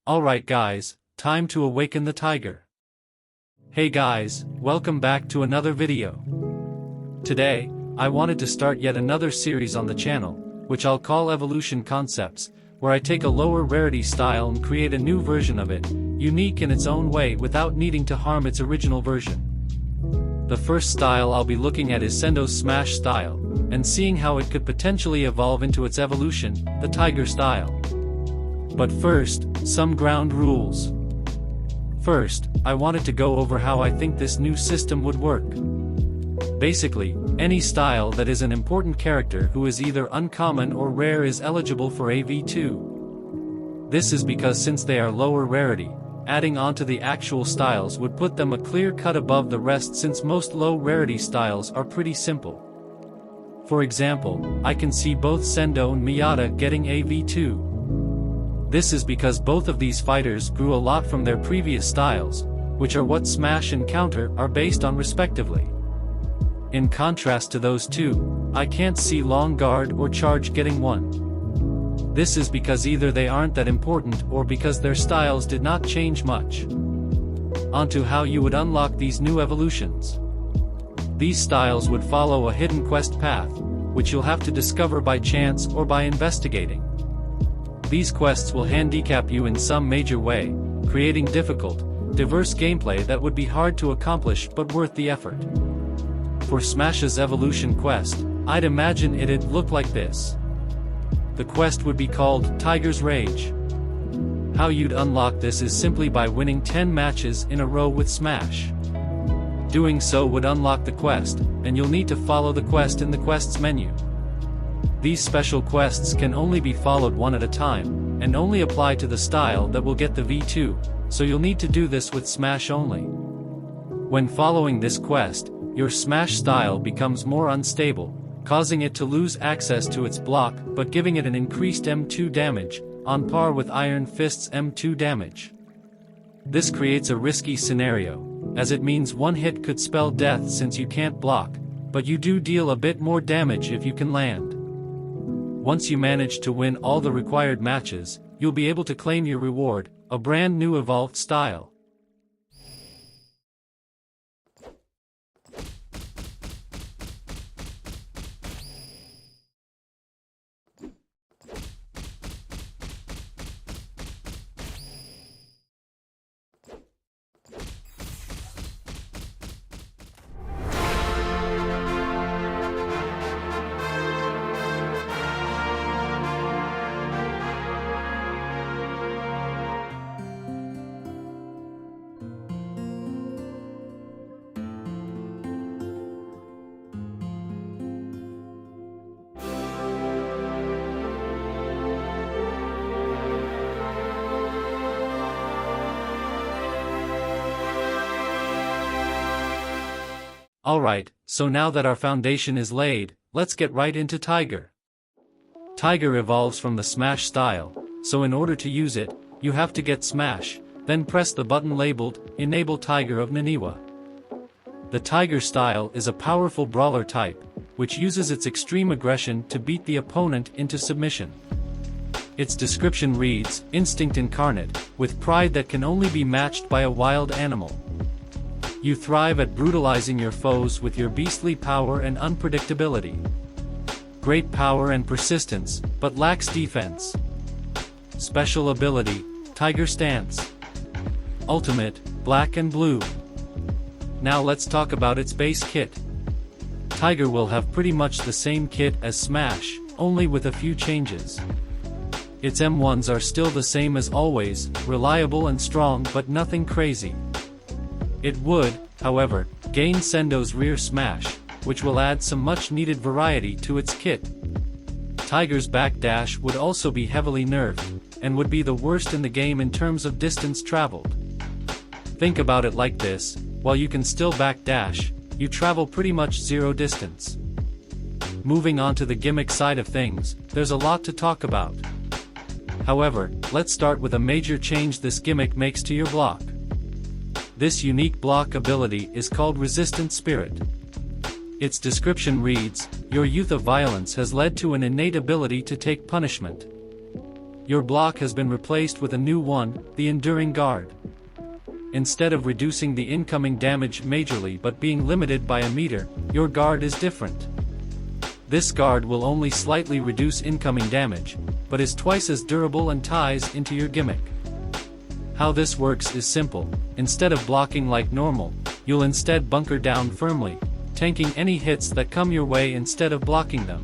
Alright guys, time to awaken the tiger. Hey guys, welcome back to another video. Today, I wanted to start yet another series on the channel, which I'll call Evolution Concepts, where I take a lower rarity style and create a new version of it, unique in its own way without needing to harm its original version. The first style I'll be looking at is Sendo's Smash style, and seeing how it could potentially evolve into its evolution, the Tiger style. But first, some ground rules. First, I wanted to go over how I think this new system would work. Basically, any style that is an important character who is either uncommon or rare is eligible for a V2. This is because since they are lower rarity, adding onto the actual styles would put them a clear cut above the rest since most low rarity styles are pretty simple. For example, I can see both Sendo and Miyata getting a V2. This is because both of these fighters grew a lot from their previous styles, which are what Smash and Counter are based on respectively. In contrast to those two, I can't see Long Guard or Charge getting one. This is because either they aren't that important or because their styles did not change much. Onto how you would unlock these new evolutions. These styles would follow a hidden quest path, which you'll have to discover by chance or by investigating. These quests will handicap you in some major way, creating difficult, diverse gameplay that would be hard to accomplish but worth the effort. For Smash's evolution quest, I'd imagine it'd look like this. The quest would be called Tiger's Rage. How you'd unlock this is simply by winning 10 matches in a row with Smash. Doing so would unlock the quest, and you'll need to follow the quest in the quests menu. These special quests can only be followed one at a time, and only apply to the style that will get the V2, so you'll need to do this with Smash only. When following this quest, your Smash style becomes more unstable, causing it to lose access to its block but giving it an increased M2 damage, on par with Iron Fist's M2 damage. This creates a risky scenario, as it means one hit could spell death since you can't block, but you do deal a bit more damage if you can land. Once you manage to win all the required matches, you'll be able to claim your reward, a brand new evolved style. Alright, so now that our foundation is laid, let's get right into Tiger. Tiger evolves from the Smash style, so in order to use it, you have to get Smash, then press the button labeled, Enable Tiger of Naniwa. The Tiger style is a powerful brawler type, which uses its extreme aggression to beat the opponent into submission. Its description reads, Instinct incarnate, with pride that can only be matched by a wild animal. You thrive at brutalizing your foes with your beastly power and unpredictability. Great power and persistence, but lacks defense. Special ability, Tiger Stance. Ultimate, black and blue. Now let's talk about its base kit. Tiger will have pretty much the same kit as Smash, only with a few changes. Its M1s are still the same as always, reliable and strong but nothing crazy. It would, however, gain Sendo's rear smash, which will add some much-needed variety to its kit. Tiger's backdash would also be heavily nerfed, and would be the worst in the game in terms of distance traveled. Think about it like this, while you can still backdash, you travel pretty much zero distance. Moving on to the gimmick side of things, there's a lot to talk about. However, let's start with a major change this gimmick makes to your block. This unique block ability is called Resistant Spirit. Its description reads, Your youth of violence has led to an innate ability to take punishment. Your block has been replaced with a new one, the enduring guard. Instead of reducing the incoming damage majorly but being limited by a meter, your guard is different. This guard will only slightly reduce incoming damage, but is twice as durable and ties into your gimmick. How this works is simple. Instead of blocking like normal, you'll instead bunker down firmly, tanking any hits that come your way instead of blocking them.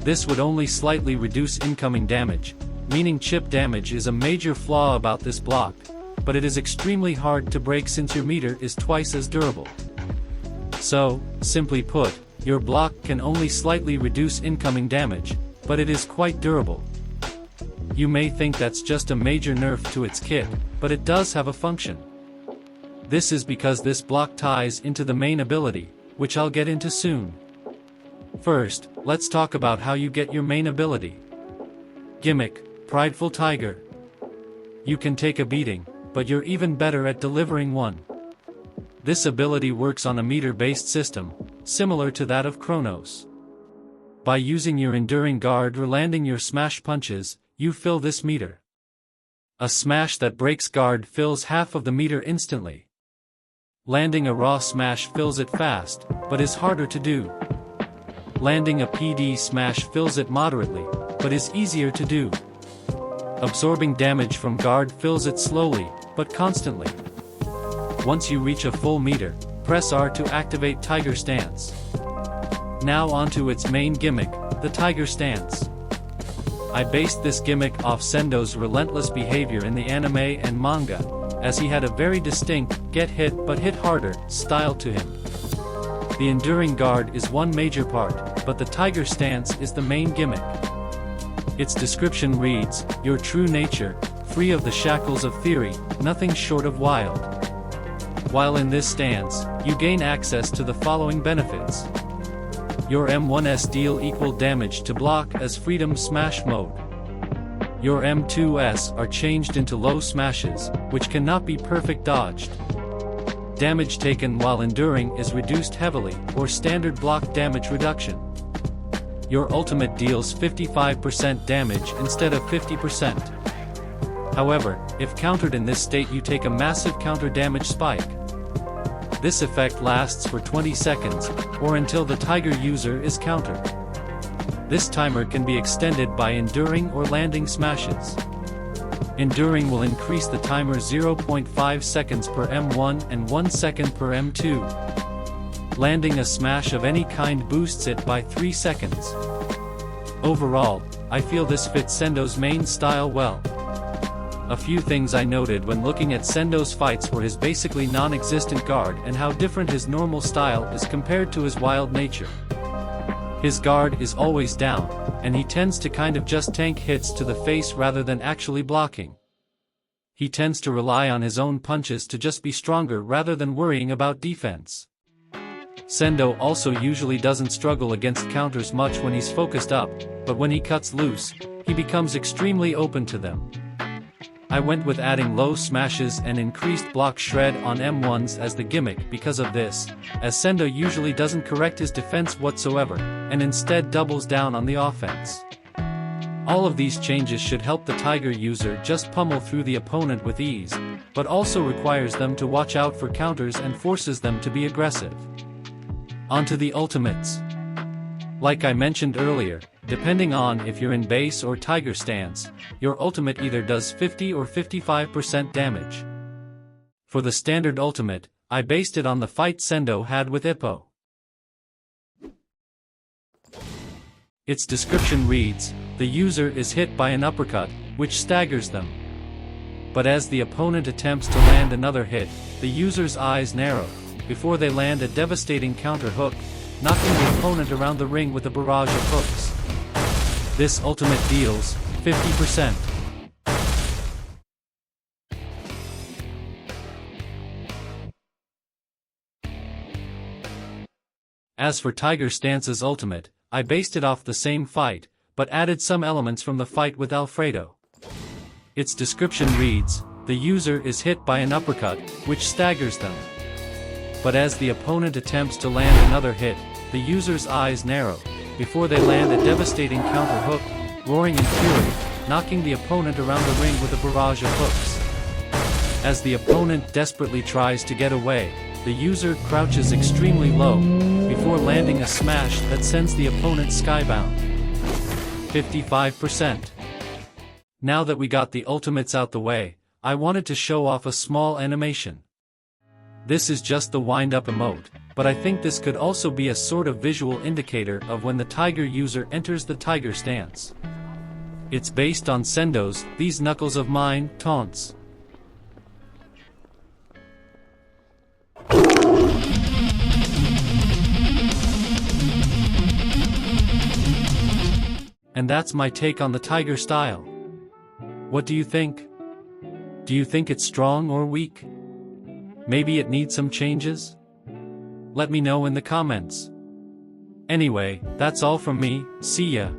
This would only slightly reduce incoming damage, meaning chip damage is a major flaw about this block, but it is extremely hard to break since your meter is twice as durable. So, simply put, your block can only slightly reduce incoming damage, but it is quite durable. You may think that's just a major nerf to its kit, but it does have a function. This is because this block ties into the main ability, which I'll get into soon. First, let's talk about how you get your main ability. Gimmick, Prideful Tiger. You can take a beating, but you're even better at delivering one. This ability works on a meter-based system, similar to that of Chronos. By using your enduring guard or landing your smash punches, you fill this meter. A smash that breaks guard fills half of the meter instantly. Landing a raw smash fills it fast, but is harder to do. Landing a PD smash fills it moderately, but is easier to do. Absorbing damage from guard fills it slowly, but constantly. Once you reach a full meter, press R to activate Tiger Stance. Now onto its main gimmick, the Tiger Stance. I based this gimmick off Sendo's relentless behavior in the anime and manga, as he had a very distinct, get hit but hit harder, style to him. The enduring guard is one major part, but the Tiger Stance is the main gimmick. Its description reads, "Your true nature, free of the shackles of theory, nothing short of wild." While in this stance, you gain access to the following benefits. Your M1s deal equal damage to block as Freedom Smash mode. Your M2s are changed into low smashes, which cannot be perfect dodged. Damage taken while enduring is reduced heavily, or standard block damage reduction. Your ultimate deals 55% damage instead of 50%. However, if countered in this state you take a massive counter damage spike. This effect lasts for 20 seconds, or until the Tiger user is countered. This timer can be extended by enduring or landing smashes. Enduring will increase the timer 0.5 seconds per M1 and 1 second per M2. Landing a smash of any kind boosts it by 3 seconds. Overall, I feel this fits Sendo's main style well. A few things I noted when looking at Sendo's fights were his basically non-existent guard and how different his normal style is compared to his wild nature. His guard is always down, and he tends to kind of just tank hits to the face rather than actually blocking. He tends to rely on his own punches to just be stronger rather than worrying about defense. Sendo also usually doesn't struggle against counters much when he's focused up, but when he cuts loose, he becomes extremely open to them. I went with adding low smashes and increased block shred on M1s as the gimmick because of this, as Sendo usually doesn't correct his defense whatsoever, and instead doubles down on the offense. All of these changes should help the Tiger user just pummel through the opponent with ease, but also requires them to watch out for counters and forces them to be aggressive. Onto the ultimates. Like I mentioned earlier, depending on if you're in base or Tiger Stance, your ultimate either does 50 or 55% damage. For the standard ultimate, I based it on the fight Sendo had with Ippo. Its description reads, the user is hit by an uppercut, which staggers them. But as the opponent attempts to land another hit, the user's eyes narrow, before they land a devastating counter hook, knocking the opponent around the ring with a barrage of hooks. This ultimate deals 50%. As for Tiger Stance's ultimate, I based it off the same fight, but added some elements from the fight with Alfredo. Its description reads, the user is hit by an uppercut, which staggers them. But as the opponent attempts to land another hit, the user's eyes narrow, before they land a devastating counter hook, roaring in fury, knocking the opponent around the ring with a barrage of hooks. As the opponent desperately tries to get away, the user crouches extremely low, before landing a smash that sends the opponent skybound. 55%. Now that we got the ultimates out the way, I wanted to show off a small animation. This is just the wind-up emote, but I think this could also be a sort of visual indicator of when the tiger user enters the tiger stance. It's based on Sendo's "These Knuckles of Mine" taunts. And that's my take on the tiger style. What do you think? Do you think it's strong or weak? Maybe it needs some changes? Let me know in the comments. Anyway, that's all from me, see ya.